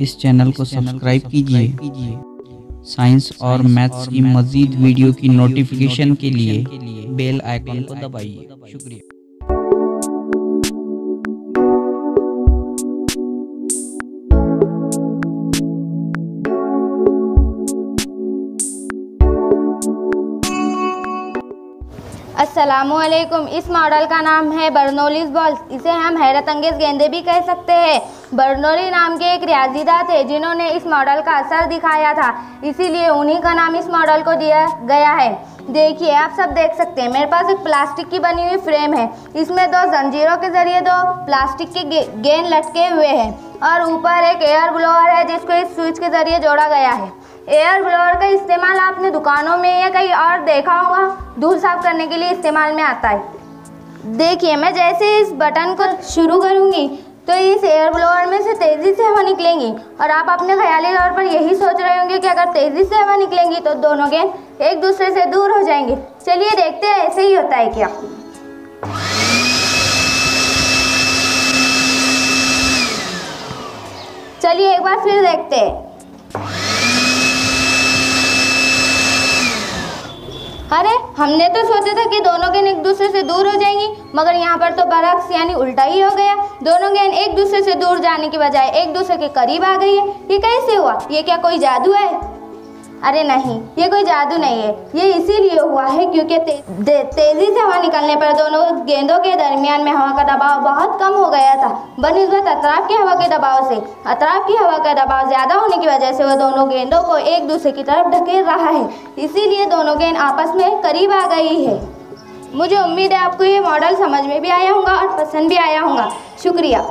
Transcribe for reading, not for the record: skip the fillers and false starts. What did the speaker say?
इस चैनल को सब्सक्राइब कीजिए। साइंस और मैथ्स की मज़ीद वीडियो की नोटिफिकेशन के लिए बेल आइकन को दबाइए। शुक्रिया। अस्सलामुअलैकुम। इस मॉडल का नाम है बर्नौलीज़ बॉल। इसे हम हैरत अंगेज़ गेंदे भी कह सकते हैं। बर्नौली नाम के एक रियाजीदां थे जिन्होंने इस मॉडल का असर दिखाया था, इसीलिए उन्हीं का नाम इस मॉडल को दिया गया है। देखिए, आप सब देख सकते हैं, मेरे पास एक प्लास्टिक की बनी हुई फ्रेम है। इसमें दो जंजीरों के ज़रिए दो प्लास्टिक के गेंद लटके हुए हैं और ऊपर एक एयर ब्लोअर है जिसको इस स्विच के ज़रिए जोड़ा गया है। एयर ब्लोअर का इस्तेमाल आपने दुकानों में या कहीं और देखा होगा, धूल साफ करने के लिए इस्तेमाल में आता है। देखिए, मैं जैसे इस बटन को शुरू करूंगी तो इस एयर ब्लोअर में से तेज़ी से हवा निकलेंगी और आप अपने ख्याली तौर पर यही सोच रहे होंगे कि अगर तेज़ी से हवा निकलेंगी तो दोनों गेंद एक दूसरे से दूर हो जाएंगे। चलिए देखते हैं ऐसे ही होता है क्या। चलिए एक बार फिर देखते हैं। अरे, हमने तो सोचा था कि दोनों गेंद एक दूसरे से दूर हो जाएंगी, मगर यहाँ पर तो बरअक्स यानी उल्टा ही हो गया। दोनों गेंद एक दूसरे से दूर जाने की बजाय एक दूसरे के करीब आ गई है। ये कैसे हुआ? ये क्या कोई जादू है? अरे नहीं, ये कोई जादू नहीं है। ये इसीलिए हुआ है क्योंकि तेज़ी से हवा निकलने पर दोनों गेंदों के दरमियान में हवा का दबाव बहुत कम हो गया था बनिस्बत अतराफ की हवा के दबाव से। अतराफ की हवा का दबाव ज़्यादा होने की वजह से वह दोनों गेंदों को एक दूसरे की तरफ ढकेल रहा है, इसीलिए दोनों गेंद आपस में करीब आ गई है। मुझे उम्मीद है आपको ये मॉडल समझ में भी आया होगा और पसंद भी आया होगा। शुक्रिया।